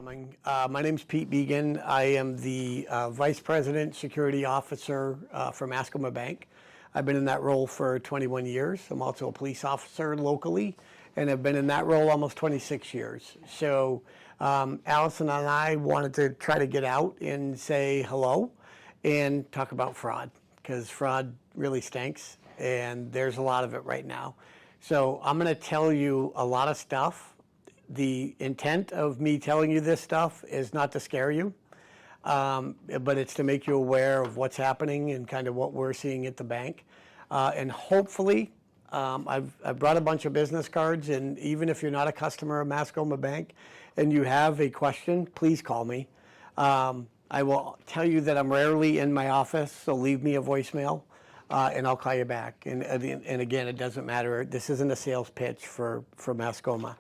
coming. My name's Pete Began. I am the Vice President Security Officer for Mascoma Bank. I've been in that role for 21 years. I'm also a police officer locally, and I've been in that role almost 26 years. So Allison and I wanted to try to get out and say hello and talk about fraud, because fraud really stinks, and there's a lot of it right now. So I'm going to tell you a lot of stuff. The intent of me telling you this stuff is not to scare you, but it's to make you aware of what's happening and kind of what we're seeing at the bank. And hopefully, I've brought a bunch of business cards, and even if you're not a customer of Mascoma Bank and you have a question, please call me. I will tell you that I'm rarely in my office, so leave me a voicemail. And I'll call you back. And again, it doesn't matter. This isn't a sales pitch for Mascoma.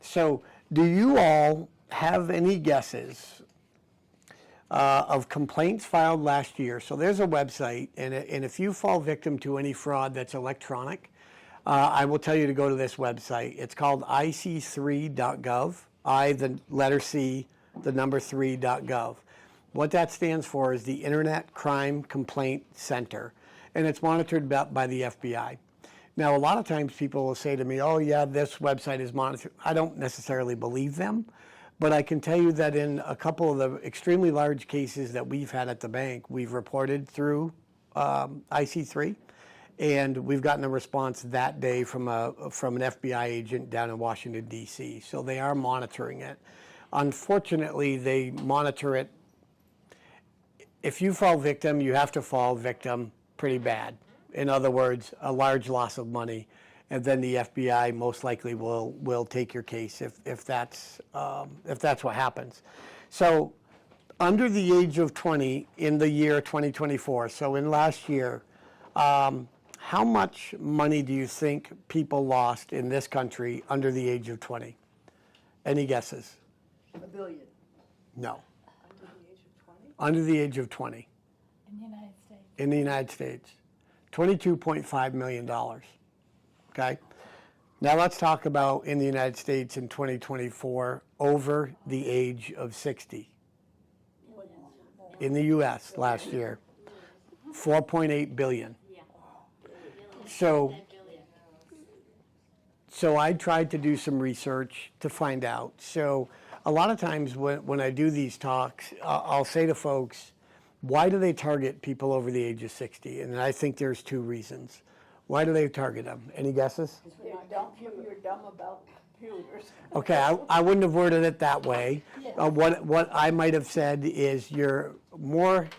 So do you all have any guesses of complaints filed last year? So there's a website, and if you fall victim to any fraud that's electronic, I will tell you to go to this website. It's called ic3.gov, the letter C, the number 3.gov. What that stands for is the Internet Crime Complaint Center, and it's monitored by the FBI. Now, a lot of times people will say to me, oh yeah, this website is monitored. I don't necessarily believe them, but I can tell you that in a couple of the extremely large cases that we've had at the bank, we've reported through IC3, and we've gotten a response that day from an FBI agent down in Washington, D.C. So they are monitoring it. Unfortunately, they monitor it. If you fall victim, you have to fall victim pretty bad. In other words, a large loss of money, and then the FBI most likely will take your case if that's what happens. So, under the age of 20 in the year 2024, so in last year, how much money do you think people lost in this country under the age of 20? Any guesses? $1 billion. No. Under the age of 20? Under the age of 20. In the United States. In the United States. $22.5 million, okay? Now let's talk about in the United States in 2024 over the age of 60. In the U.S. last year, 4.8 billion. So I tried to do some research to find out. So a lot of times when I do these talks, I'll say to folks, why do they target people over the age of 60? And I think there's two reasons. Why do they target them? Any guesses? You're dumb about computers. Okay, I wouldn't have worded it that way. What I might have said is you're more...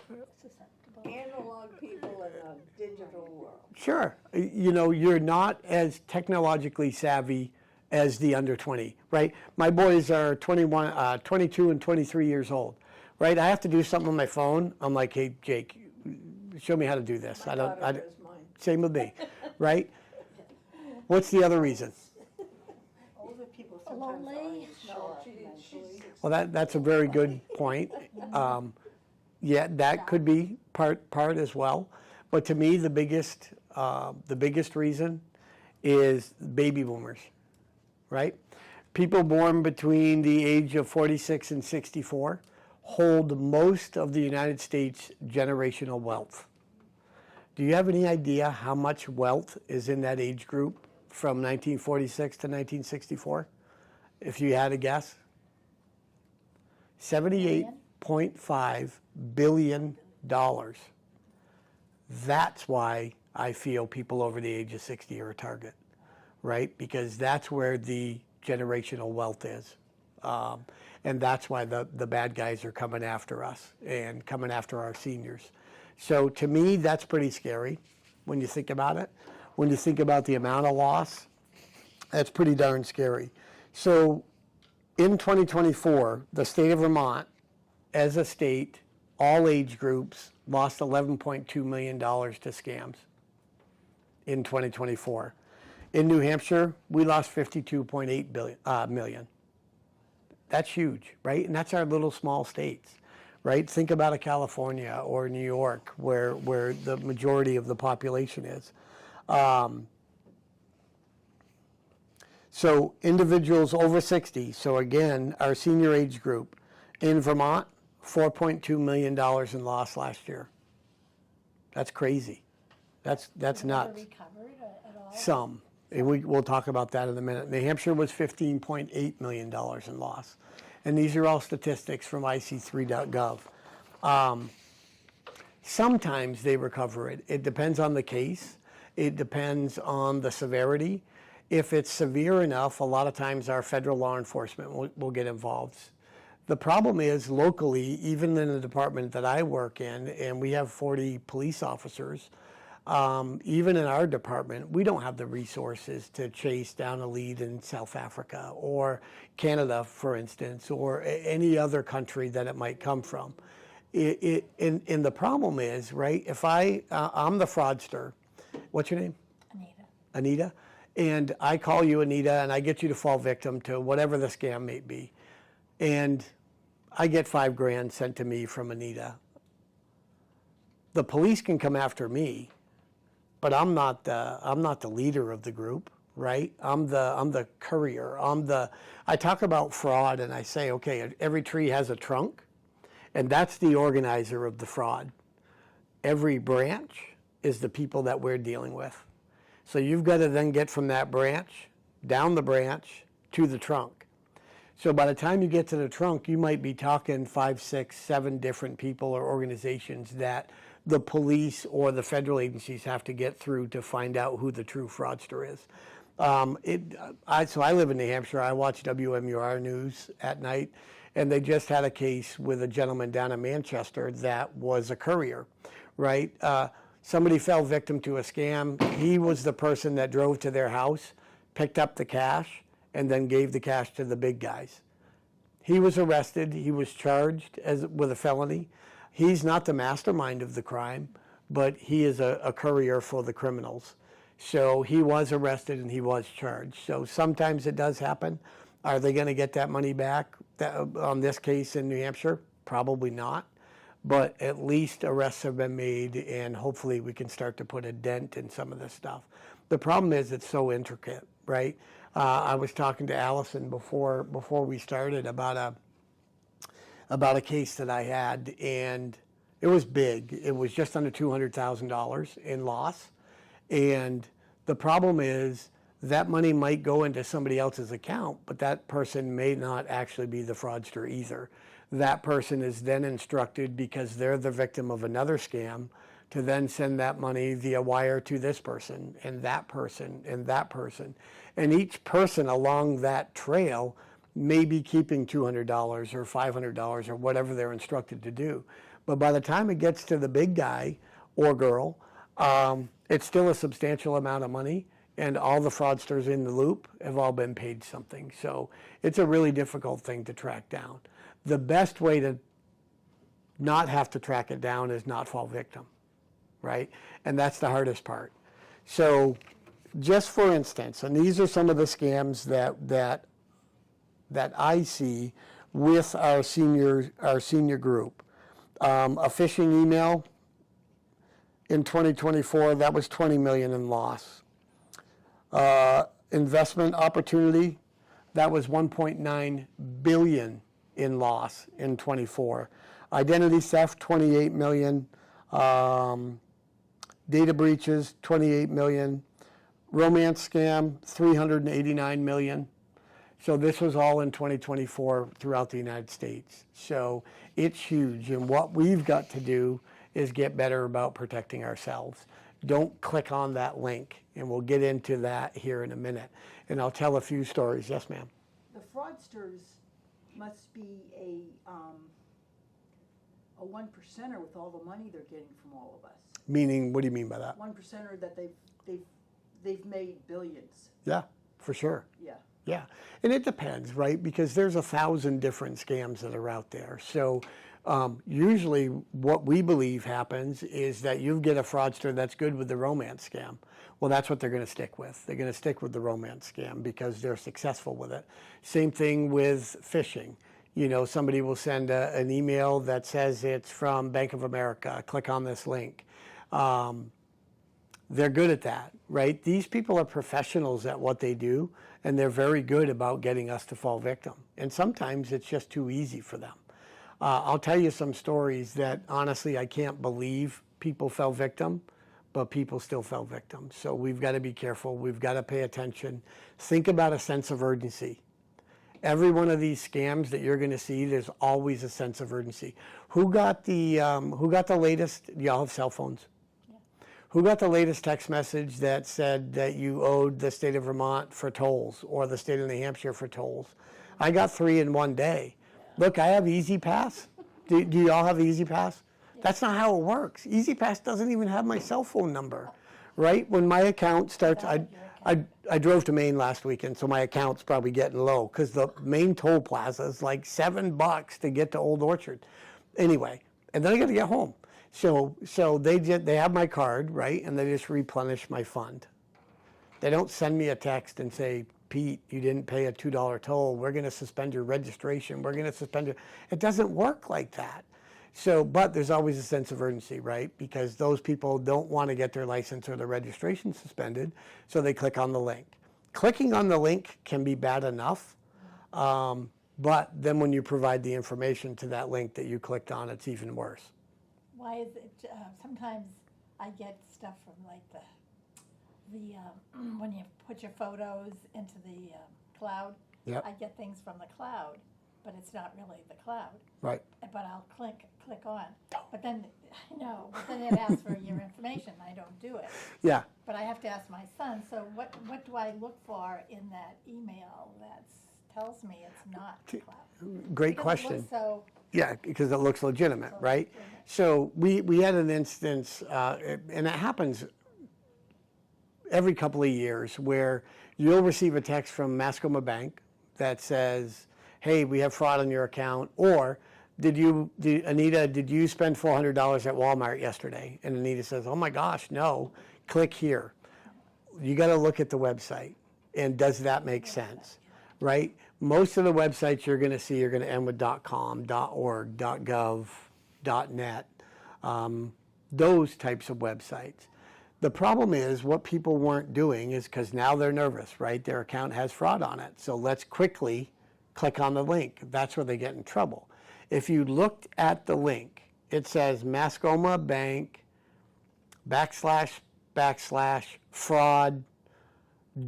Analog people in a digital world. Sure. You know, you're not as technologically savvy as the under 20, right? My boys are 22 and 23 years old. Right, I have to do something on my phone. I'm like, hey, Jake, show me how to do this. My daughter does mine. Same with me, right? What's the other reason? Older people sometimes Lonely. No, Well, that's a very good point. Yeah, that could be part as well. But to me, the biggest reason is baby boomers, right? People born between the age of 46 and 64. Hold most of the United States generational wealth. Do you have any idea how much wealth is in that age group from 1946 to 1964? If you had a guess? $78.5 billion. That's why I feel people over the age of 60 are a target, right? Because that's where the generational wealth is. And that's why the bad guys are coming after us and coming after our seniors. So to me, that's pretty scary when you think about it. When you think about the amount of loss, that's pretty darn scary. So in 2024, the state of Vermont, as a state, all age groups lost $11.2 million to scams in 2024. In New Hampshire, we lost $52.8 million. That's huge, right? And that's our little small states, right? Think about a California or New York where the majority of the population is. So individuals over 60, so again, our senior age group, In Vermont, $4.2 million in loss last year. That's crazy. That's nuts. Recovered at all? Some. We'll talk about that in a minute. New Hampshire was $15.8 million in loss. And these are all statistics from ic3.gov. Sometimes they recover it. It depends on the case. It depends on the severity. If it's severe enough, a lot of times our federal law enforcement will get involved. The problem is locally, even in the department that I work in, and we have 40 police officers, even in our department, we don't have the resources to chase down a lead in South Africa or Canada, for instance, or any other country that it might come from. And the problem is, right, if I'm the fraudster. What's your name? Anita. And I call you Anita and I get you to fall victim to whatever the scam may be. And I get $5,000 sent to me from Anita. The police can come after me, but I'm not the leader of the group, right? I'm the courier. I talk about fraud and I say, okay, every tree has a trunk, and that's the organizer of the fraud. Every branch is the people that we're dealing with. So you've got to then get from that branch, down the branch, to the trunk. So by the time you get to the trunk, you might be talking 5, 6, 7 different people or organizations that the police or the federal agencies have to get through to find out who the true fraudster is. So I live in New Hampshire. I watch WMUR News at night, and they just had a case with a gentleman down in Manchester that was a courier, right? Somebody fell victim to a scam. He was the person that drove to their house, picked up the cash, and then gave the cash to the big guys. He was arrested. He was charged with a felony. He's not the mastermind of the crime, but he is a courier for the criminals. So he was arrested and he was charged. So sometimes it does happen. Are they going to get that money back on this case in New Hampshire? Probably not. But at least arrests have been made, and hopefully we can start to put a dent in some of this stuff. The problem is it's so intricate, right? I was talking to Allison before we started about a case that I had, and it was big. It was just under $200,000 in loss. And the problem is that money might go into somebody else's account, but that person may not actually be the fraudster either. That person is then instructed, because they're the victim of another scam, to then send that money via wire to this person and that person and that person. And each person along that trail may be keeping $200 or $500 or whatever they're instructed to do. But by the time it gets to the big guy or girl, it's still a substantial amount of money, and all the fraudsters in the loop have all been paid something. So it's a really difficult thing to track down. The best way to not have to track it down is not fall victim, right? And that's the hardest part. So just for instance, and these are some of the scams that I see with our senior group. A phishing email in 2024, that was $20 million in loss. Investment opportunity, that was $1.9 billion in loss in 24. Identity theft, $28 million. Data breaches, $28 million. Romance scam, $389 million. So this was all in 2024 throughout the United States. So it's huge. And what we've got to do is get better about protecting ourselves. Don't click on that link. And we'll get into that here in a minute. And I'll tell a few stories. Yes, ma'am. The fraudsters must be a 1%er with all the money they're getting from all of us. Meaning, what do you mean by that? 1%er that they've made billions. Yeah, for sure. Yeah. Yeah, and it depends, right? Because there's 1,000 different scams that are out there. So usually what we believe happens is that you get a fraudster that's good with the romance scam. Well, that's what they're going to stick with. They're going to stick with the romance scam because they're successful with it. Same thing with phishing. You know, somebody will send an email that says it's from Bank of America. Click on this link. They're good at that, right? These people are professionals at what they do, and they're very good about getting us to fall victim. And sometimes it's just too easy for them. I'll tell you some stories that honestly I can't believe people fell victim, but people still fell victim. So we've got to be careful. We've got to pay attention. Think about a sense of urgency. Every one of these scams that you're going to see, there's always a sense of urgency. Who got the latest? Y'all have cell phones. Yeah. Who got the latest text message that said that you owed the state of Vermont for tolls or the state of New Hampshire for tolls? I got 3 in one day. Look, I have Easy Pass. Do y'all have Easy Pass? Yeah. That's not how it works. Easy Pass doesn't even have my cell phone number, right? When my account starts, I drove to Maine last weekend, so my account's probably getting low because the Maine toll plaza is like $7 to get to Old Orchard. Anyway, and then I got to get home. So they have my card, right, and they just replenish my fund. They don't send me a text and say, Pete, you didn't pay a $2 toll. We're going to suspend your registration. We're going to suspend your. It doesn't work like that. So, but there's always a sense of urgency, right? Because those people don't want to get their license or their registration suspended, so they click on the link. Clicking on the link can be bad enough, but then when you provide the information to that link that you clicked on, it's even worse. Why is it, sometimes I get stuff from like the when you put your photos into the cloud, Yep. I get things from the cloud, but it's not really the cloud. Right. But I'll click on. But then, I know, but then it asks for your information. I don't do it. Yeah. But I have to ask my son, so what do I look for in that email that tells me it's not the cloud? Great Because question. it looks so, Yeah, because it looks legitimate, right? So we had an instance, and it happens every couple of years, where you'll receive a text from Mascoma Bank that says, hey, we have fraud on your account, or Anita, did you spend $400 at Walmart yesterday? And Anita says, oh my gosh, no, click here. You got to look at the website, and does that make sense, right? Most of the websites you're going to see are going to end with .com, .org, .gov, .net, those types of websites. The problem is what people weren't doing is because now they're nervous, right? Their account has fraud on it. So let's quickly click on the link. That's where they get in trouble. If you looked at the link, it says Mascoma Bank / fraud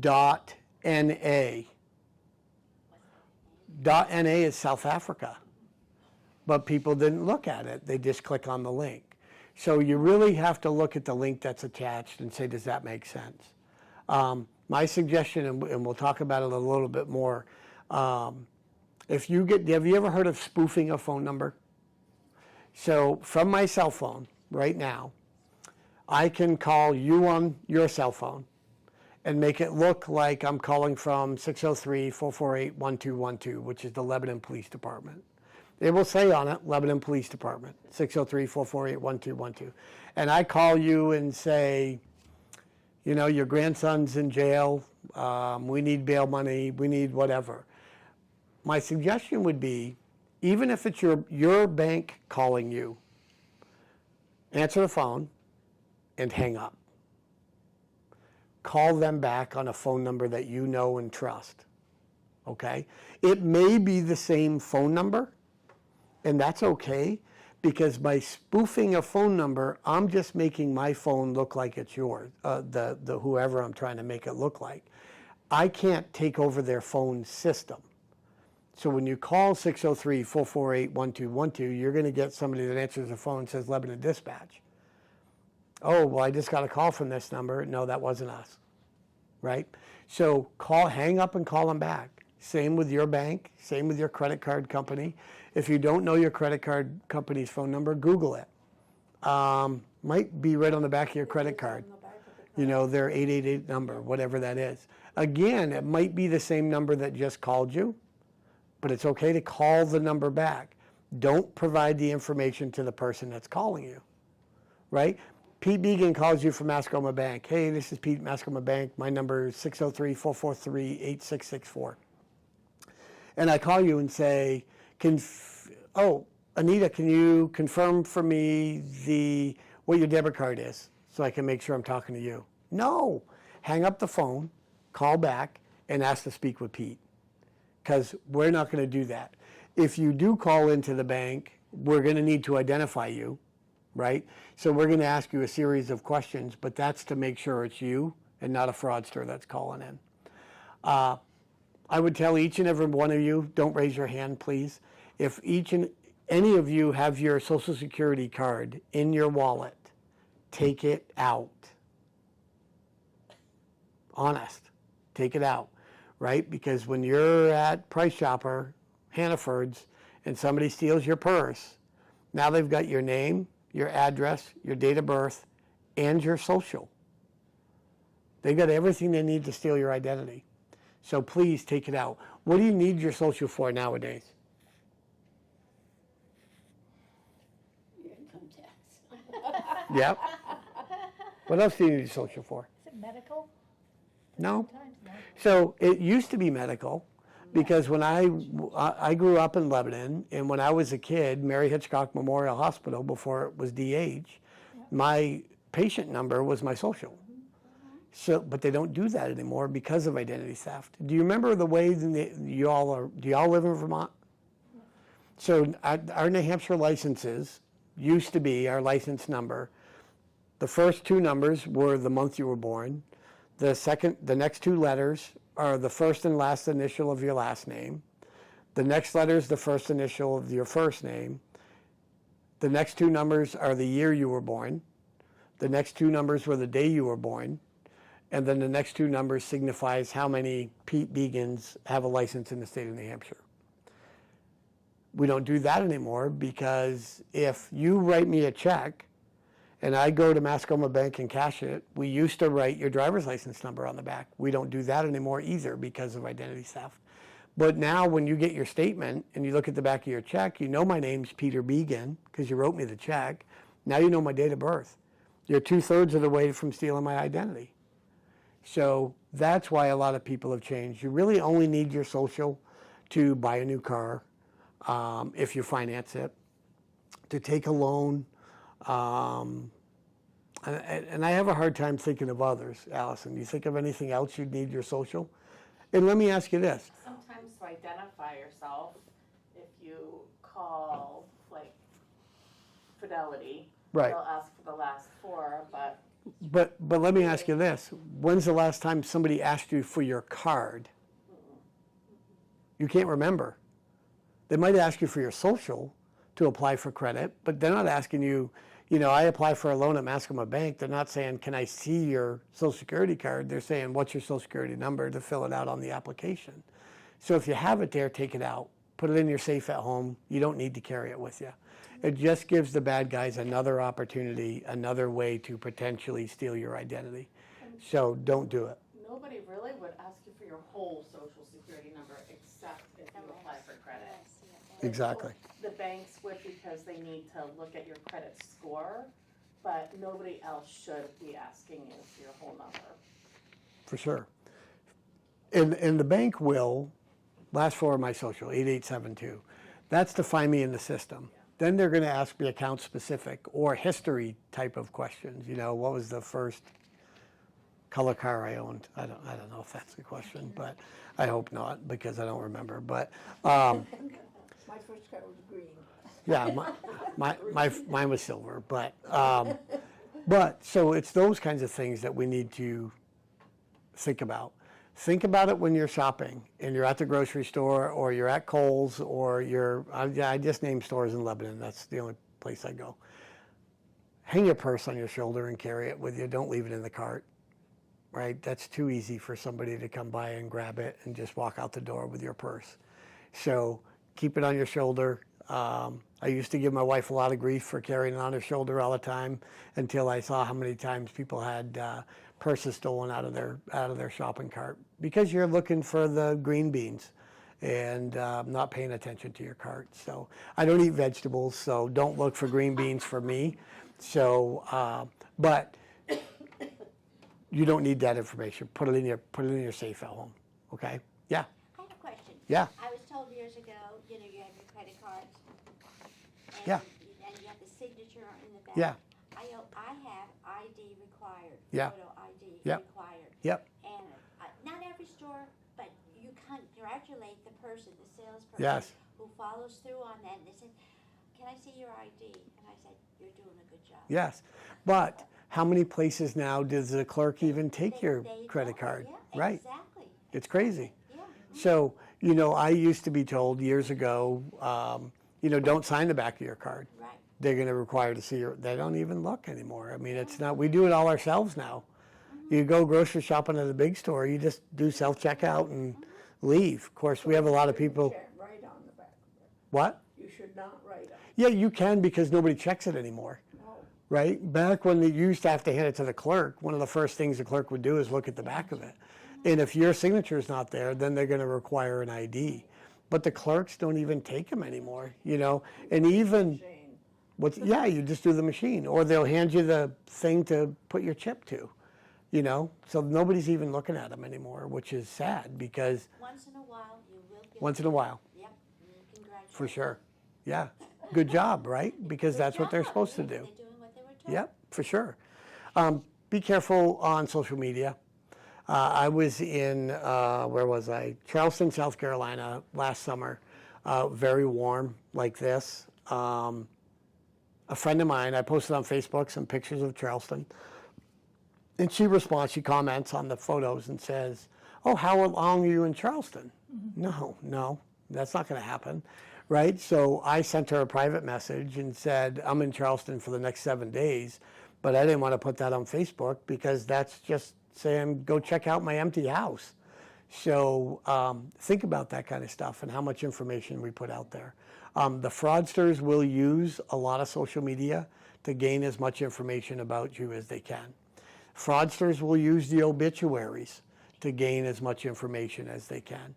.NA. .NA is South Africa. But people didn't look at it. They just click on the link. So you really have to look at the link that's attached and say, does that make sense? My suggestion, and we'll talk about it a little bit more, have you ever heard of spoofing a phone number? So from my cell phone right now, I can call you on your cell phone and make it look like I'm calling from 603-448-1212, which is the Lebanon Police Department. It will say on it, Lebanon Police Department, 603-448-1212. And I call you and say, you know, your grandson's in jail, we need bail money, we need whatever. My suggestion would be, even if it's your bank calling you, answer the phone and hang up. Call them back on a phone number that you know and trust, okay? It may be the same phone number, and that's okay, because by spoofing a phone number, I'm just making my phone look like it's yours, the whoever I'm trying to make it look like. I can't take over their phone system. So when you call 603-448-1212, you're going to get somebody that answers the phone and says Lebanon Dispatch. Oh, well, I just got a call from this number. No, that wasn't us, right? So hang up and call them back. Same with your bank, same with your credit card company. If you don't know your credit card company's phone number, Google it. Might be right on the back of your credit card. You know, their 888 number, whatever that is. Again, it might be the same number that just called you, but it's okay to call the number back. Don't provide the information to the person that's calling you, right? Pete Began calls you from Mascoma Bank. Hey, this is Pete, Mascoma Bank. My number is 603-443-8664. And I call you and say, Anita, can you confirm for me what your debit card is so I can make sure I'm talking to you? No. Hang up the phone, call back, and ask to speak with Pete, because we're not going to do that. If you do call into the bank we're going to need to identify you, right? So we're going to ask you a series of questions, but that's to make sure it's you and not a fraudster that's calling in. I would tell each and every one of you, don't raise your hand, please. If each and any of you have your Social Security card in your wallet, take it out. Honest, take it out, right? Because when you're at Price Chopper, Hannaford's, and somebody steals your purse, now they've got your name, your address, your date of birth, and your social. They've got everything they need to steal your identity. So please take it out. What do you need your social for nowadays? Your income tax. Yep. What else do you need your social for? Is it medical? No. Sometimes no. So it used to be medical, because when I grew up in Lebanon, and when I was a kid, Mary Hitchcock Memorial Hospital, before it was DH, my patient number was my social. So, but they don't do that anymore because of identity theft. Do you remember the way do y'all live in Vermont? So our New Hampshire licenses used to be our license number. The first two numbers were the month you were born. The next two letters are the first and last initial of your last name. The next letter is the first initial of your first name. The next two numbers are the year you were born. The next two numbers were the day you were born. And then the next two numbers signifies how many Pete Begans have a license in the state of New Hampshire. We don't do that anymore, because if you write me a check and I go to Mascoma Bank and cash it, we used to write your driver's license number on the back. We don't do that anymore either because of identity theft. But now when you get your statement and you look at the back of your check, you know my name's Peter Began because you wrote me the check. Now you know my date of birth. You're 2/3 of the way from stealing my identity. So that's why a lot of people have changed. You really only need your social to buy a new car, if you finance it, to take a loan. And I have a hard time thinking of others. Allison, you think of anything else you'd need your social? And let me ask you this. Sometimes to identify yourself, if you call, like, Fidelity, Right. they'll ask for the last four, but But let me ask you this. When's the last time somebody asked you for your card? You can't remember. They might ask you for your social to apply for credit, but they're not asking you, I apply for a loan at Mascoma Bank. They're not saying, can I see your Social Security card? They're saying, what's your Social Security number, to fill it out on the application. So if you have it there, take it out. Put it in your safe at home. You don't need to carry it with you. It just gives the bad guys another opportunity, another way to potentially steal your identity. So don't do it. nobody really would ask you for your whole Social Security number except if you apply for credit. Exactly. The banks would, because they need to look at your credit score, but nobody else should be asking you for your whole number. For sure. And the bank will, last four of my social, 8872. That's to find me in the system. Then they're going to ask me account specific or history type of questions. What was the first color car I owned? I don't know if that's the question, but I hope not, because I don't remember. But My first car was green. yeah, mine was silver. But so it's those kinds of things that we need to think about. Think about it when you're shopping and you're at the grocery store or you're at Kohl's or I just named stores in Lebanon. That's the only place I go. Hang your purse on your shoulder and carry it with you. Don't leave it in the cart, right? That's too easy for somebody to come by and grab it and just walk out the door with your purse. So keep it on your shoulder. I used to give my wife a lot of grief for carrying it on her shoulder all the time until I saw how many times people had purses stolen out of their shopping cart because you're looking for the green beans and not paying attention to your cart. So I don't eat vegetables, so don't look for green beans for me. So, but you don't need that information. Put it in your safe at home. Okay? Yeah. I have a question. Yeah. I was told years ago, you have your credit cards. And, Yeah. And you have the signature in the back. Yeah. I have ID required. Yeah. Photo ID Yep. required. Yep. And not every store, but you congratulate the person, the salesperson, Yes. who follows through on that. And they said, can I see your ID? And I said, you're doing a good job. Yes, but how many places now does the clerk even take your They credit don't. card? Yeah, Right, exactly. it's crazy. Yeah. So, you know, I used to be told years ago, you know, don't sign the back of your card. Right. They're going to require to see your, they don't even look anymore. I mean, it's not, we do it all ourselves now. You go grocery shopping at a big store, you just do self-checkout and leave. Of course, we have a lot of people, You can't write on the back of it. what? You should not write on it. Yeah, you can because nobody checks it anymore, No. right? Back when you used to have to hand it to the clerk, one of the first things the clerk would do is look at the back of it. And if your signature is not there, then they're going to require an ID. But the clerks don't even take them anymore, you know? And even, Shane. yeah, you just do the machine. Or they'll hand you the thing to put your chip to, you know? So nobody's even looking at them anymore, which is sad because Once in a while, you will get. once in a while, Yep. Congratulations. for sure. Yeah, good job, right? Because Good that's what they're job. supposed to Yeah, do. They're doing what they were told. Yep, for sure. Be careful on social media. I was in, where was I? Charleston, South Carolina last summer. Very warm like this. A friend of mine, I posted on Facebook some pictures of Charleston. And she responds, she comments on the photos and says, oh, how long are you in Charleston? No, that's not going to happen, right? So I sent her a private message and said, I'm in Charleston for the next 7 days, but I didn't want to put that on Facebook because that's just saying, go check out my empty house. So think about that kind of stuff and how much information we put out there. The fraudsters will use a lot of social media to gain as much information about you as they can. Fraudsters will use the obituaries to gain as much information as they can.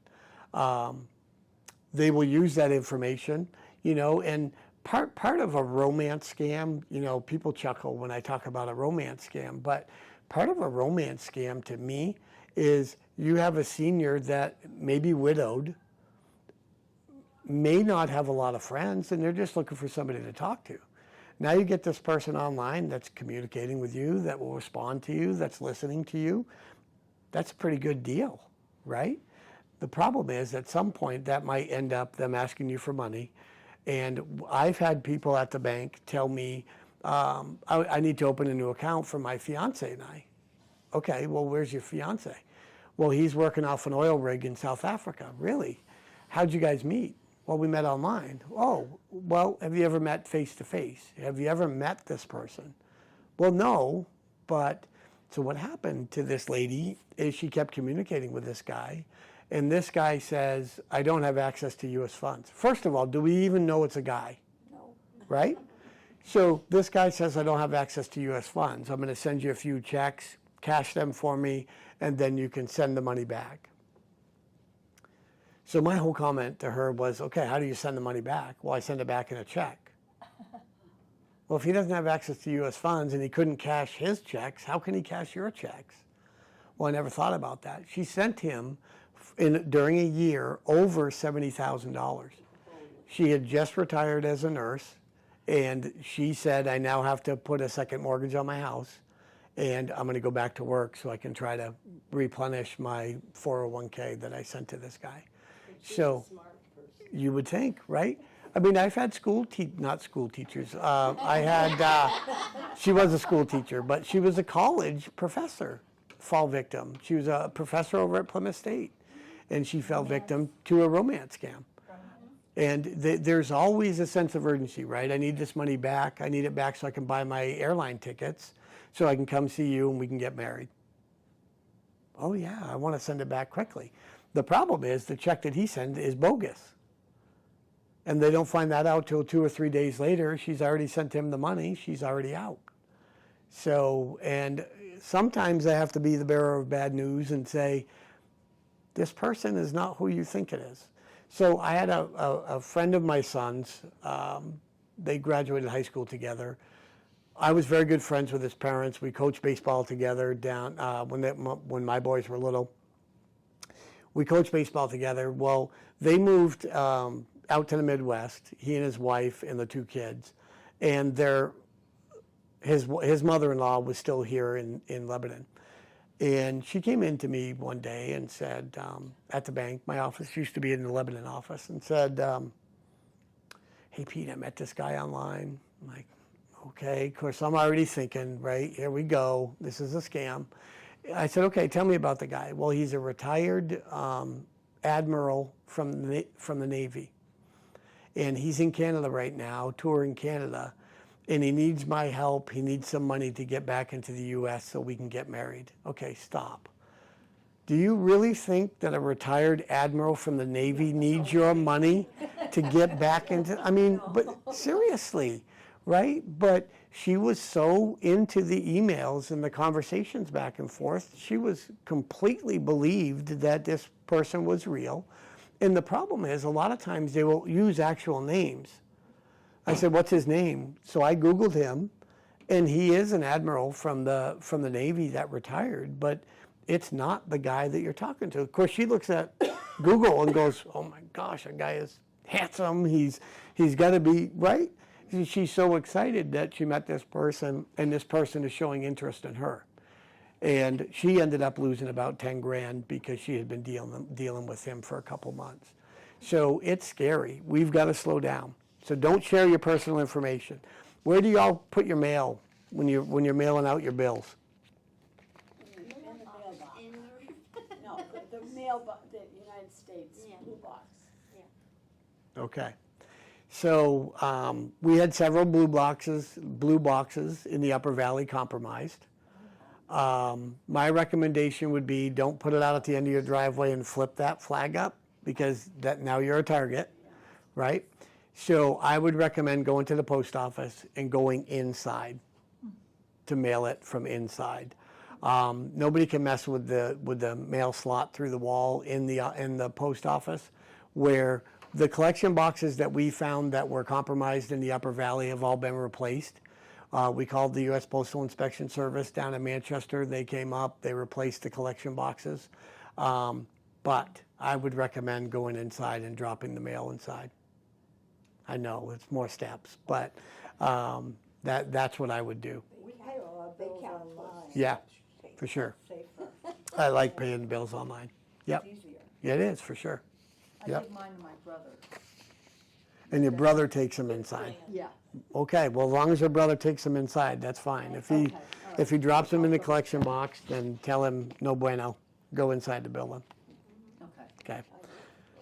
They will use that information, you know, and part of a romance scam, you know, people chuckle when I talk about a romance scam, but part of a romance scam to me is you have a senior that may be widowed, may not have a lot of friends, and they're just looking for somebody to talk to. Now you get this person online that's communicating with you, that will respond to you, that's listening to you. That's a pretty good deal, right? The problem is at some point that might end up them asking you for money. And I've had people at the bank tell me, I need to open a new account for my fiance and I. Okay, well, where's your fiance? Well, he's working off an oil rig in South Africa. Really? How'd you guys meet? Well, we met online. Oh, well, have you ever met face to face? Have you ever met this person? Well, no, but so what happened to this lady is she kept communicating with this guy, and this guy says, I don't have access to U.S. funds. First of all, do we even know it's a guy? No. Right? So this guy says, I don't have access to U.S. funds. I'm going to send you a few checks, cash them for me, and then you can send the money back. So my whole comment to her was, okay, how do you send the money back? Well, I send it back in a check. Well, if he doesn't have access to U.S. funds and he couldn't cash his checks, how can he cash your checks? Well, I never thought about that. She sent him, during a year, over $70,000. She had just retired as a nurse, and she said, I now have to put a second mortgage on my house, and I'm going to go back to work so I can try to replenish my 401k that I sent to this guy. So you would think, right? I mean, I've had not school teachers. I had, she was a school teacher, but she was a college professor, fall victim. She was a professor over at Plymouth State, and she fell victim to a romance scam. And there's always a sense of urgency, right? I need this money back. I need it back so I can buy my airline tickets so I can come see you and we can get married. Oh yeah, I want to send it back quickly. The problem is the check that he sent is bogus. And they don't find that out till 2 or 3 days later. She's already sent him the money. She's already out. So, and sometimes I have to be the bearer of bad news and say, this person is not who you think it is. So I had a friend of my son's. They graduated high school together. I was very good friends with his parents. We coached baseball together down when my boys were little. We coached baseball together. Well, they moved out to the Midwest, he and his wife and the 2 kids. And his mother-in-law was still here in Lebanon. And she came in to me one day and said, at the bank, my office used to be in the Lebanon office, and said, hey, Pete, I met this guy online. I'm like, okay, of course, I'm already thinking, right, here we go. This is a scam. I said, okay, tell me about the guy. Well, he's a retired admiral from the Navy. And he's in Canada right now, touring Canada. And he needs my help. He needs some money to get back into the U.S. so we can get married. Okay, stop. Do you really think that a retired admiral from the Navy needs your money to get back into, I mean, but seriously, right? But she was so into the emails and the conversations back and forth, she was completely believed that this person was real. And the problem is, a lot of times they will use actual names. I said, what's his name? So I Googled him, and he is an admiral from the Navy that retired, but it's not the guy that you're talking to. Of course, she looks at Google and goes, oh my gosh, that guy is handsome. He's got to be, right? She's so excited that she met this person, and this person is showing interest in her. And she ended up losing about 10 grand because she had been dealing with him for a couple months. So it's scary. We've got to slow down. So don't share your personal information. Where do y'all put your mail when you're mailing out your bills? In the mailbox. In No, the mailbox, the United States Yeah. blue box. Okay. So we had several blue boxes in the Upper Valley compromised. My recommendation would be don't put it out at the end of your driveway and flip that flag up, because now you're a target, right? So I would recommend going to the post office and going inside to mail it from inside. Nobody can mess with the mail slot through the wall in the post office, where the collection boxes that we found that were compromised in the Upper Valley have all been replaced. We called the U.S. Postal Inspection Service down in Manchester. They came up, they replaced the collection boxes. But I would recommend going inside and dropping the mail inside. I know it's more steps, but that's what I would do. We pay all our bills online. Yeah, for sure. Safer, I like paying bills online. Yep, easier. yeah, it is, for sure. I Yep. give mine to my brother. And your brother takes them inside. Yeah. Okay, well, as long as your brother takes them inside, that's fine. If he drops them in the collection box, then tell him no bueno. Go inside the building. Okay. Okay.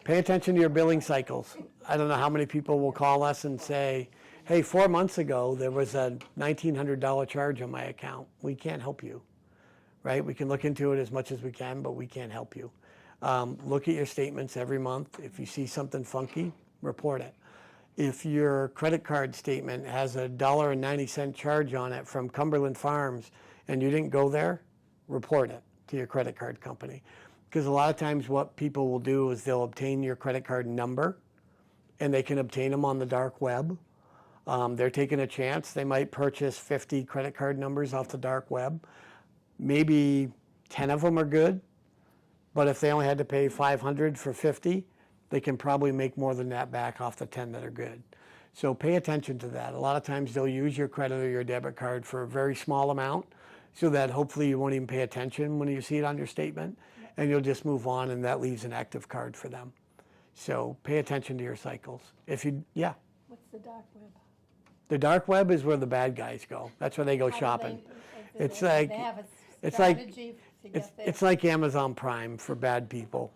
Pay attention to your billing cycles. I don't know how many people will call us and say, hey, 4 months ago, there was a $1,900 charge on my account. We can't help you, right? We can look into it as much as we can, but we can't help you. Look at your statements every month. If you see something funky, report it. If your credit card statement has a $1.90 charge on it from Cumberland Farms and you didn't go there, report it to your credit card company. Because a lot of times what people will do is they'll obtain your credit card number, and they can obtain them on the dark web. They're taking a chance. They might purchase 50 credit card numbers off the dark web. Maybe 10 of them are good, but if they only had to pay $500 for 50, they can probably make more than that back off the 10 that are good. So pay attention to that. A lot of times they'll use your credit or your debit card for a very small amount, so that hopefully you won't even pay attention when you see it on your statement, and you'll just move on, and that leaves an active card for them. So pay attention to your cycles. What's the dark web? The dark web is where the bad guys go. That's where they go How do shopping. They have a it's like- strategy to get there? It's like Amazon Prime for bad people.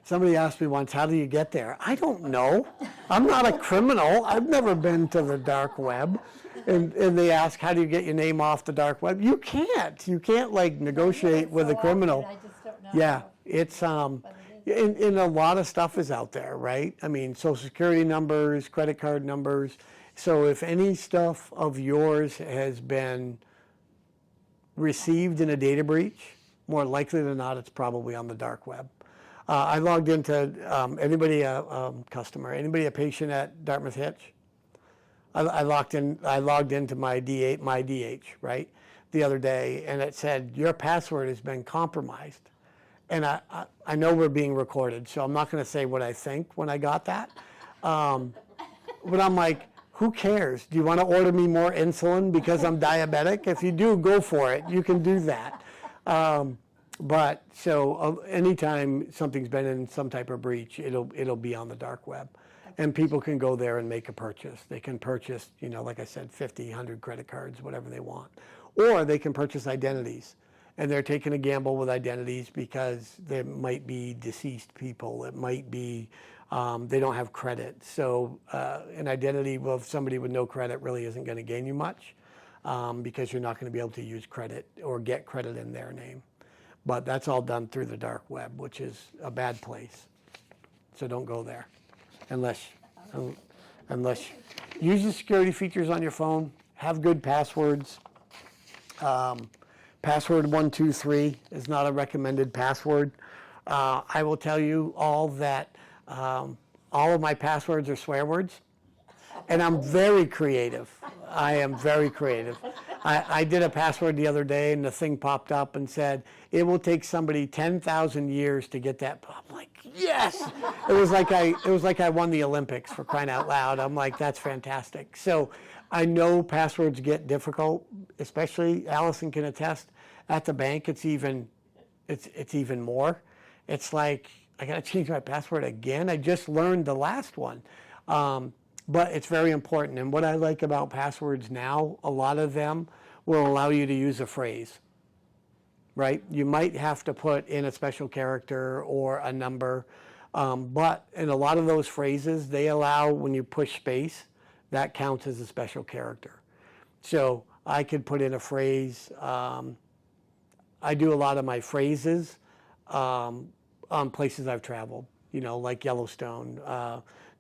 Somebody asked me once, how do you get there? I don't know. I'm not a criminal. I've never been to the dark web. And they ask, how do you get your name off the dark web? You can't. You can't like negotiate with a So criminal. often, I just don't know. Yeah, it's But it is. and a lot of stuff is out there, right? I mean, social security numbers, credit card numbers. So if any stuff of yours has been received in a data breach, more likely than not, it's probably on the dark web. I logged into anybody a patient at Dartmouth Hitch. I logged into my DH, right, the other day, and it said your password has been compromised. And I know we're being recorded, so I'm not going to say what I think when I got that. But I'm like, who cares? Do you want to order me more insulin because I'm diabetic? If you do, go for it. You can do that. But so anytime something's been in some type of breach, it'll be on the dark web. And people can go there and make a purchase. They can purchase, like I said, 50, 100 credit cards, whatever they want. Or they can purchase identities. And they're taking a gamble with identities because they might be deceased people. It might be they don't have credit. So an identity of somebody with no credit really isn't going to gain you much because you're not going to be able to use credit or get credit in their name. But that's all done through the dark web, which is a bad place. So don't go there unless use the security features on your phone, have good passwords. Password 123 is not a recommended password. I will tell you all that all of my passwords are swear words, and I'm very creative. I am very creative. I did a password the other day, and the thing popped up and said, it will take somebody 10,000 years to get that. I'm like, yes! It was like I won the Olympics, for crying out loud. I'm like, that's fantastic. So I know passwords get difficult, especially Allison can attest. At the bank, it's even more. It's like, I got to change my password again. I just learned the last one. But it's very important. And what I like about passwords now, a lot of them will allow you to use a phrase, right? You might have to put in a special character or a number. But in a lot of those phrases, they allow, when you push space, that counts as a special character. So I could put in a phrase. I do a lot of my phrases on places I've traveled, like Yellowstone.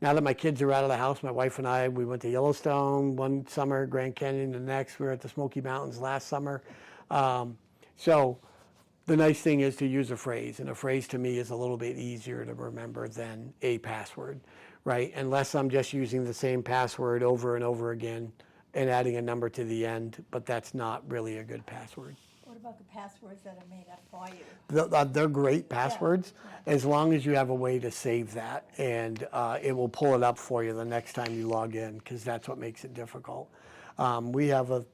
Now that my kids are out of the house, my wife and I, we went to Yellowstone one summer, Grand Canyon the next. We were at the Smoky Mountains last summer. So the nice thing is to use a phrase, and a phrase to me is a little bit easier to remember than a password, right? Unless I'm just using the same password over and over again and adding a number to the end, but that's not really a good password. What about the passwords that are made up for you? They're great passwords as long as you have a way to save that, and it will pull it up for you the next time you log in, because that's what makes it difficult. We have a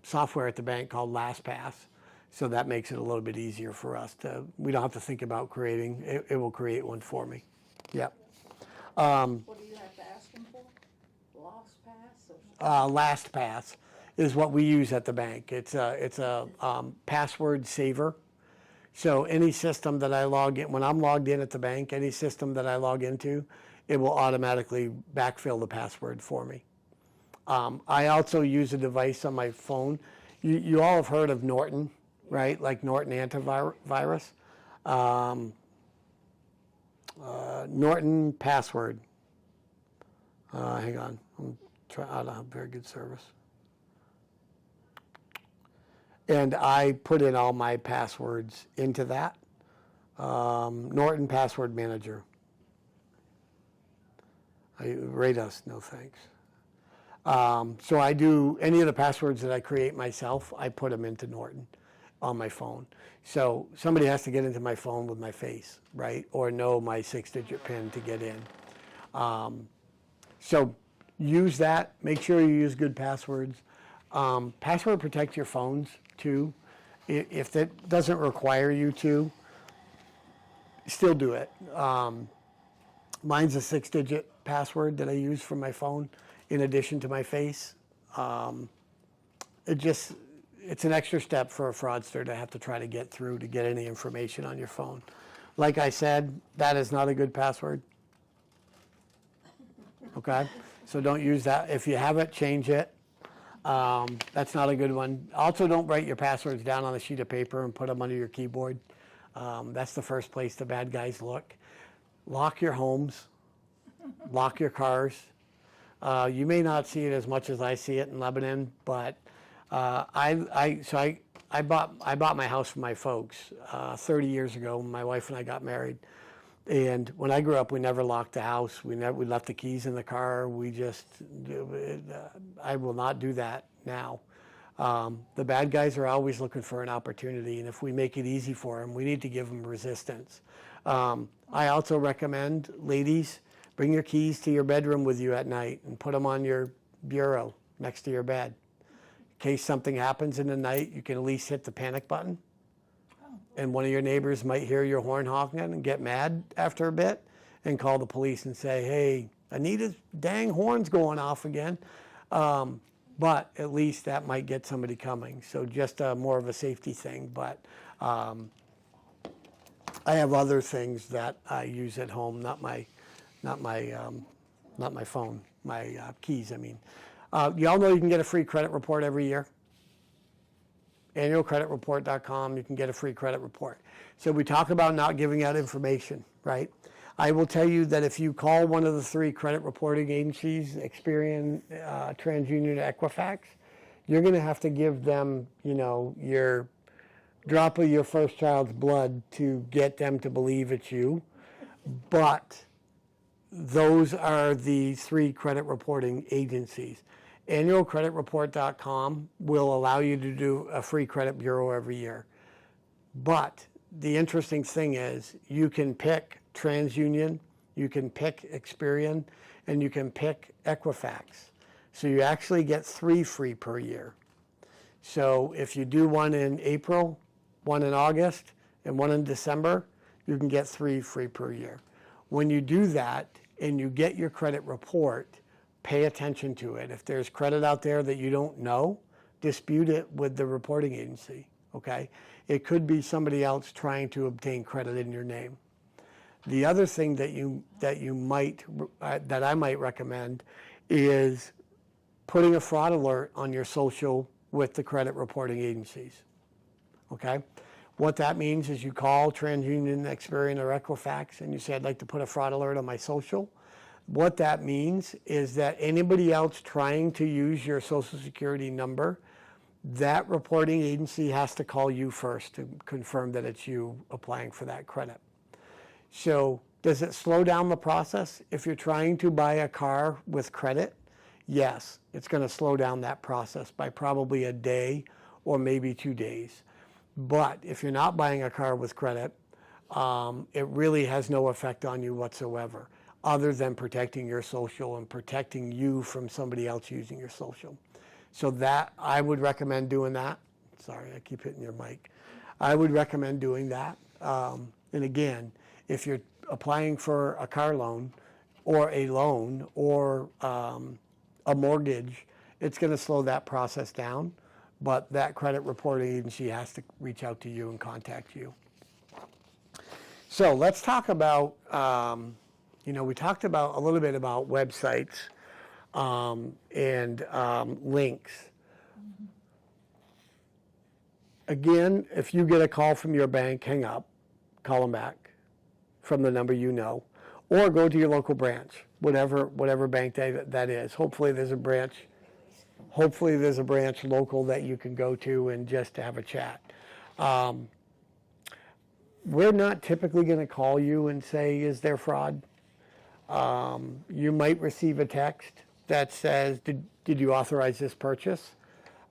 software at the bank called LastPass, so that makes it a little bit easier for us we don't have to think about creating, it will create one for me. Yep. What do you have to ask them for? Lost pass or? LastPass is what we use at the bank. It's a password saver. So any system that I log in, when I'm logged in at the bank, any system that I log into, it will automatically backfill the password for me. I also use a device on my phone. You all have heard of Norton, right? Like Norton antivirus. Norton password. Hang on, I don't have very good service. And I put in all my passwords into that. Norton Password Manager. Rate us, no thanks. So I do any of the passwords that I create myself, I put them into Norton on my phone. So somebody has to get into my phone with my face, right? Or know my 6-digit PIN to get in. So use that. Make sure you use good passwords. Password protect your phones too. If that doesn't require you to, still do it. Mine's a 6-digit password that I use for my phone in addition to my face. It's an extra step for a fraudster to have to try to get through to get any information on your phone. Like I said, that is not a good password. Okay? So don't use that. If you have it, change it. That's not a good one. Also, don't write your passwords down on a sheet of paper and put them under your keyboard. That's the first place the bad guys look. Lock your homes. Lock your cars. You may not see it as much as I see it in Lebanon, but I bought my house for my folks 30 years ago when my wife and I got married. And when I grew up, we never locked the house. We left the keys in the car. I will not do that now. The bad guys are always looking for an opportunity, and if we make it easy for them, we need to give them resistance. I also recommend, ladies, bring your keys to your bedroom with you at night and put them on your bureau next to your bed. In case something happens in the night, you can at least hit the panic button. And one of your neighbors might hear your horn honking and get mad after a bit, and call the police and say, hey, Anita's dang horn's going off again. But at least that might get somebody coming. So just more of a safety thing. But I have other things that I use at home, not my phone, my keys, I mean. You all know you can get a free credit report every year. Annualcreditreport.com, you can get a free credit report. So we talk about not giving out information, right? I will tell you that if you call one of the 3 credit reporting agencies, Experian, TransUnion, Equifax, you're going to have to give them, your drop of your first child's blood to get them to believe it's you. But those are the 3 credit reporting agencies. Annualcreditreport.com will allow you to do a free credit bureau every year. But the interesting thing is you can pick TransUnion, you can pick Experian, and you can pick Equifax. So you actually get 3 free per year. So if you do one in April, one in August, and one in December, you can get 3 free per year. When you do that and you get your credit report, pay attention to it. If there's credit out there that you don't know, dispute it with the reporting agency, okay? It could be somebody else trying to obtain credit in your name. The other thing that I might recommend is putting a fraud alert on your social with the credit reporting agencies, okay? What that means is you call TransUnion, Experian, or Equifax, and you say, I'd like to put a fraud alert on my social. What that means is that anybody else trying to use your Social Security number, that reporting agency has to call you first to confirm that it's you applying for that credit. So does it slow down the process? If you're trying to buy a car with credit, yes, it's going to slow down that process by probably a day or maybe 2 days. But if you're not buying a car with credit, it really has no effect on you whatsoever, other than protecting your social and protecting you from somebody else using your social. So that, I would recommend doing that. Sorry, I keep hitting your mic. I would recommend doing that. And again, if you're applying for a car loan or a loan or a mortgage, it's going to slow that process down. But that credit reporting agency has to reach out to you and contact you. So let's talk about, we talked about a little bit about websites and links. Again, if you get a call from your bank, hang up, call them back from the number you know, or go to your local branch, whatever bank that is. Hopefully there's a branch local that you can go to and just to have a chat. We're not typically going to call you and say, is there fraud? You might receive a text that says, did you authorize this purchase?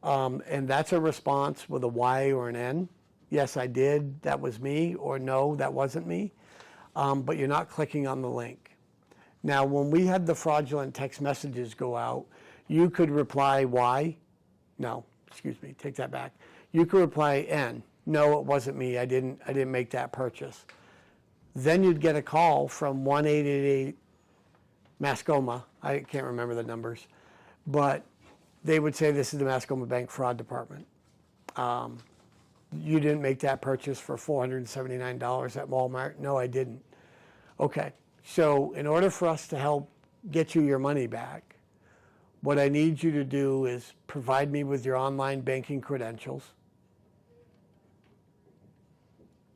And that's a response with a Y or an N. Yes, I did. That was me. Or no, that wasn't me. But you're not clicking on the link. Now, when we had the fraudulent text messages go out, you could reply Y. No, excuse me, take that back. You could reply N. No, it wasn't me. I didn't make that purchase. Then you'd get a call from 1-888 Mascoma. I can't remember the numbers, but they would say, this is the Mascoma Bank Fraud Department. You didn't make that purchase for $479 at Walmart. No, I didn't. Okay, so in order for us to help get you your money back, what I need you to do is provide me with your online banking credentials.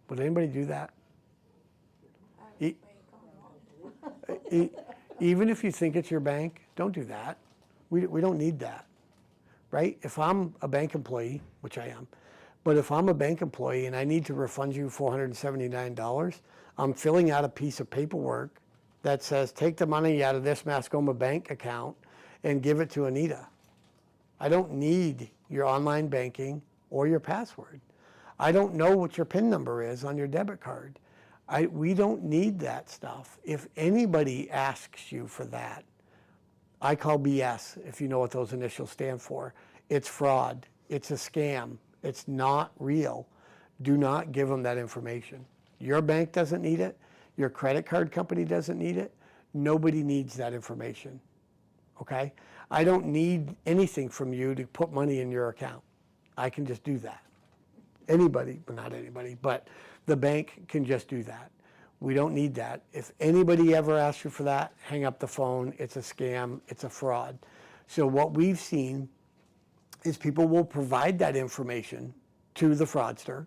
Would anybody do that? Even if you think it's your bank, don't do that. We don't need that, right? If I'm a bank employee, which I am, but if I'm a bank employee and I need to refund you $479, I'm filling out a piece of paperwork that says, take the money out of this Mascoma bank account and give it to Anita. I don't need your online banking or your password. I don't know what your PIN number is on your debit card. We don't need that stuff. If anybody asks you for that, I call BS, if you know what those initials stand for. It's fraud. It's a scam. It's not real. Do not give them that information. Your bank doesn't need it. Your credit card company doesn't need it. Nobody needs that information, okay? I don't need anything from you to put money in your account. I can just do that. Anybody, well, not anybody, but the bank can just do that. We don't need that. If anybody ever asks you for that, hang up the phone. It's a scam. It's a fraud. So what we've seen is people will provide that information to the fraudster.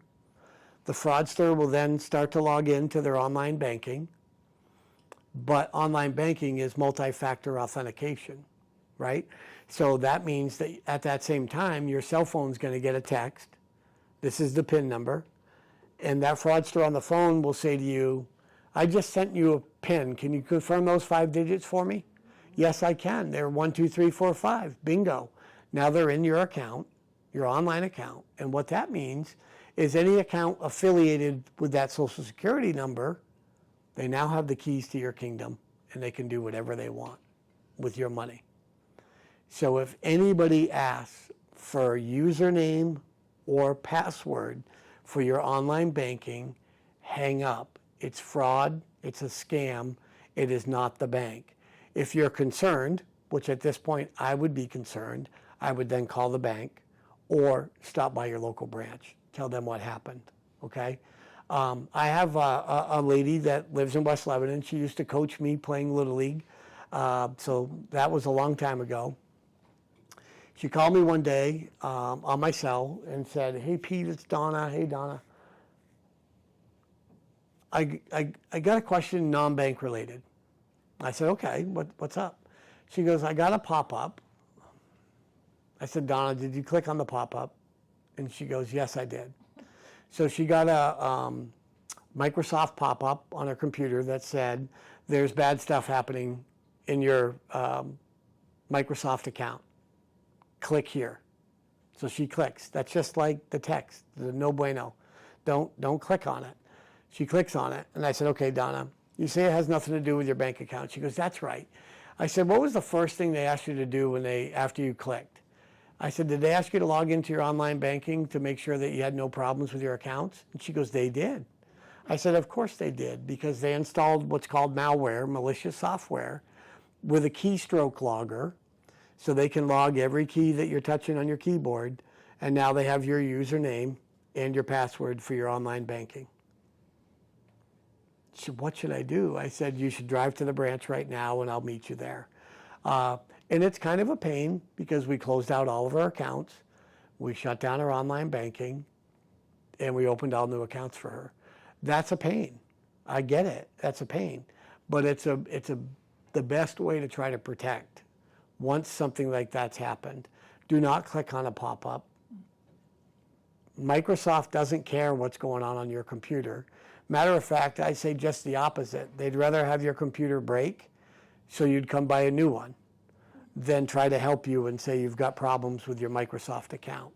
The fraudster will then start to log into their online banking. But online banking is multi-factor authentication, right? So that means that at that same time, your cell phone's going to get a text. This is the PIN number. And that fraudster on the phone will say to you, I just sent you a PIN. Can you confirm those 5 digits for me? Yes, I can. They're 1, 2, 3, 4, 5. Bingo. Now they're in your account, your online account. And what that means is any account affiliated with that Social Security number, they now have the keys to your kingdom, and they can do whatever they want with your money. So if anybody asks for a username or password for your online banking, hang up. It's fraud. It's a scam. It is not the bank. If you're concerned, which at this point I would be concerned, I would then call the bank or stop by your local branch. Tell them what happened, okay? I have a lady that lives in West Lebanon. She used to coach me playing Little League. So that was a long time ago. She called me one day on my cell and said, hey, Pete, it's Donna. Hey, Donna. I got a question non-bank related. I said, okay, what's up? She goes, I got a pop-up. I said, Donna, did you click on the pop-up? And she goes, yes, I did. So she got a Microsoft pop-up on her computer that said, there's bad stuff happening in your Microsoft account. Click here. So she clicks. That's just like the text, the no bueno. Don't click on it. She clicks on it, and I said, okay, Donna, you say it has nothing to do with your bank account. She goes, that's right. I said, what was the first thing they asked you to do after you clicked? I said, did they ask you to log into your online banking to make sure that you had no problems with your accounts? And she goes, they did. I said, of course they did, because they installed what's called malware, malicious software, with a keystroke logger, so they can log every key that you're touching on your keyboard, and now they have your username and your password for your online banking. She said, what should I do? I said, you should drive to the branch right now, and I'll meet you there. And it's kind of a pain because we closed out all of our accounts, we shut down our online banking, and we opened all new accounts for her. That's a pain. I get it. That's a pain. But it's the best way to try to protect once something like that's happened. Do not click on a pop-up. Microsoft doesn't care what's going on your computer. Matter of fact, I say just the opposite. They'd rather have your computer break so you'd come buy a new one than try to help you and say you've got problems with your Microsoft account.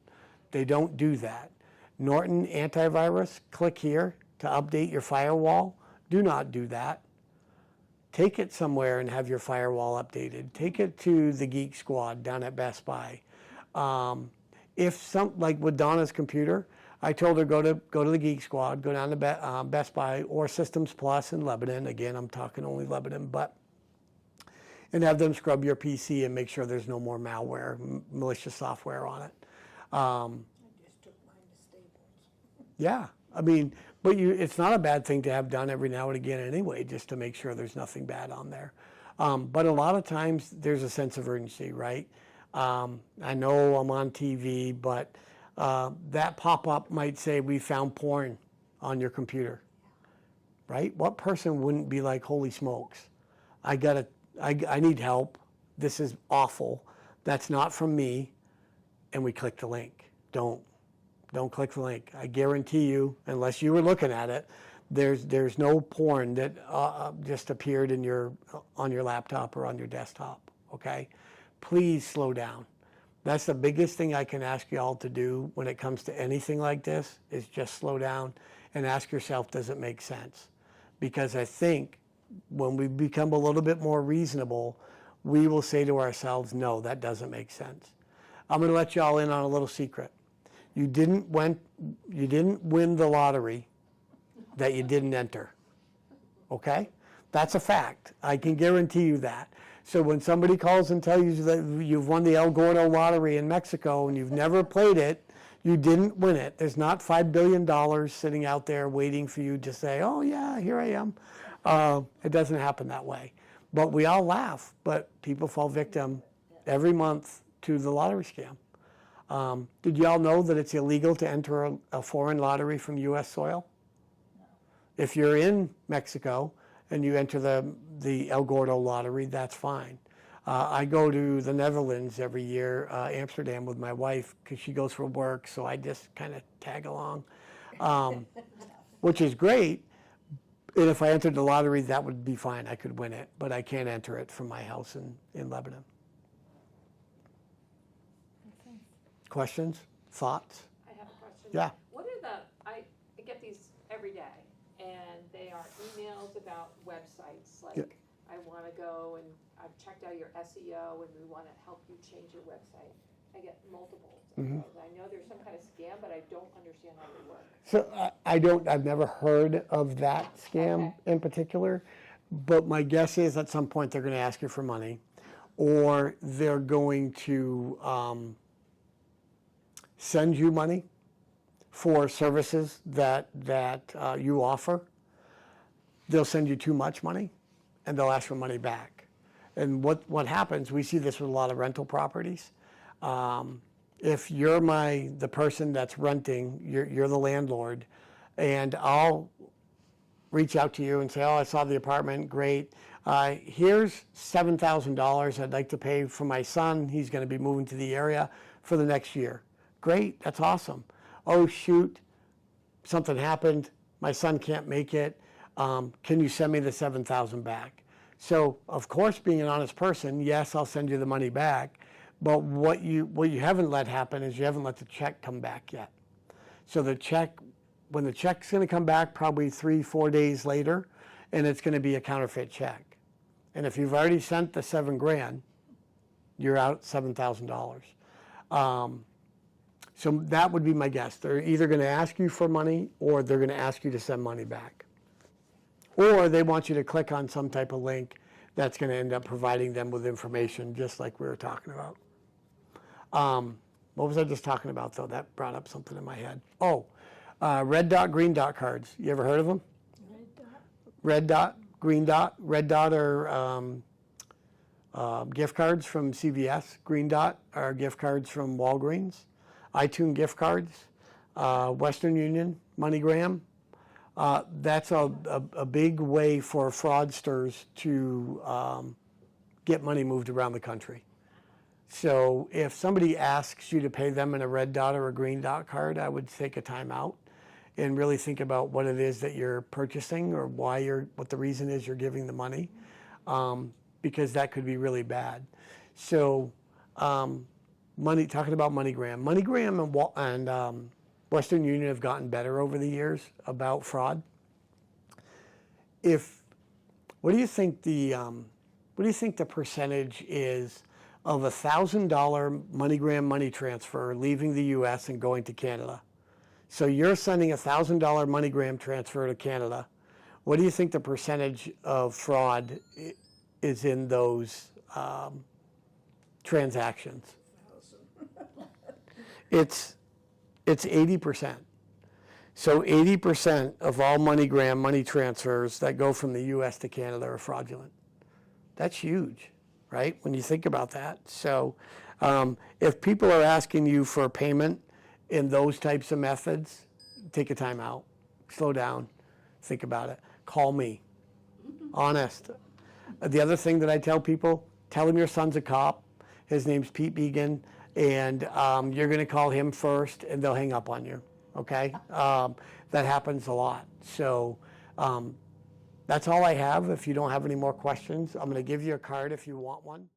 They don't do that. Norton Antivirus, click here to update your firewall. Do not do that. Take it somewhere and have your firewall updated. Take it to the Geek Squad down at Best Buy. Like with Donna's computer, I told her go to the Geek Squad, go down to Best Buy or Systems Plus in Lebanon. Again, I'm talking only Lebanon, and have them scrub your PC and make sure there's no more malware, malicious software on it. I just took mine to Staples. Yeah, I mean, but it's not a bad thing to have done every now and again anyway, just to make sure there's nothing bad on there. But a lot of times there's a sense of urgency, right? I know I'm on TV, but that pop-up might say we found porn on your computer, right? What person wouldn't be like, holy smokes, I need help. This is awful. That's not from me. And we click the link. Don't click the link. I guarantee you, unless you were looking at it, there's no porn that just appeared on your laptop or on your desktop. Okay, please slow down. That's the biggest thing I can ask you all to do when it comes to anything like this, is just slow down and ask yourself, does it make sense? Because I think when we become a little bit more reasonable, we will say to ourselves, no, that doesn't make sense. I'm going to let you all in on a little secret. You didn't win the lottery that you didn't enter. okay? That's a fact. I can guarantee you that. So when somebody calls and tells you that you've won the El Gordo lottery in Mexico and you've never played it, you didn't win it. There's not $5 billion sitting out there waiting for you to say, oh yeah, here I am. It doesn't happen that way. But we all laugh, but people fall victim every month to the lottery scam. Did you all know that it's illegal to enter a foreign lottery from U.S. soil? If you're in Mexico and you enter the El Gordo lottery, that's fine. I go to the Netherlands every year, Amsterdam, with my wife because she goes for work, so I just kind of tag along, which is great. And if I entered the lottery, that would be fine. I could win it, but I can't enter it from my house in Lebanon. Questions? Thoughts? I have a question. Yeah. What are I get these every day, and they are emails about websites, like, Yeah. I want to go and I've checked out your SEO and we want to help you change your website. I get multiple of those. I know there's some kind of scam, but I don't understand how they work. So I've never heard of that scam in particular, but my guess is at some point they're going to ask you for money, or they're going to send you money for services that you offer. They'll send you too much money, and they'll ask for money back. And what happens, we see this with a lot of rental properties. If you're the person that's renting, you're the landlord, and I'll reach out to you and say, oh, I saw the apartment, great. Here's $7,000 I'd like to pay for my son. He's going to be moving to the area for the next year. Great, that's awesome. Oh, shoot, something happened. My son can't make it. Can you send me the $7,000 back? So, of course, being an honest person, yes, I'll send you the money back. But what you haven't let happen is you haven't let the check come back yet. So when the check's going to come back, probably 3-4 days later, and it's going to be a counterfeit check. And if you've already sent the $7,000, you're out $7,000. So that would be my guess. They're either going to ask you for money, or they're going to ask you to send money back. Or they want you to click on some type of link that's going to end up providing them with information, just like we were talking about. What was I just talking about, though? That brought up something in my head. Oh, red dot, green dot cards. You ever heard of them? Red dot, green dot. Red dot are gift cards from CVS. Green dot are gift cards from Walgreens. iTunes gift cards, Western Union, MoneyGram. That's a big way for fraudsters to get money moved around the country. So if somebody asks you to pay them in a red dot or a green dot card, I would take a time out and really think about what it is that you're purchasing, or what the reason is you're giving the money, because that could be really bad. So talking about MoneyGram. MoneyGram and Western Union have gotten better over the years about fraud. What do you think the percentage is of a $1,000 MoneyGram money transfer leaving the U.S. and going to Canada? So you're sending a $1,000 MoneyGram transfer to Canada. What do you think the percentage of fraud is in those transactions? It's 80%. So 80% of all MoneyGram money transfers that go from the U.S. to Canada are fraudulent. That's huge, right? When you think about that. So if people are asking you for payment in those types of methods, take a time out, slow down, think about it. Call me, honest. The other thing that I tell people, tell them your son's a cop. His name's Pete Began. And you're going to call him first, and they'll hang up on you, okay? That happens a lot. So that's all I have. If you don't have any more questions, I'm going to give you a card if you want one.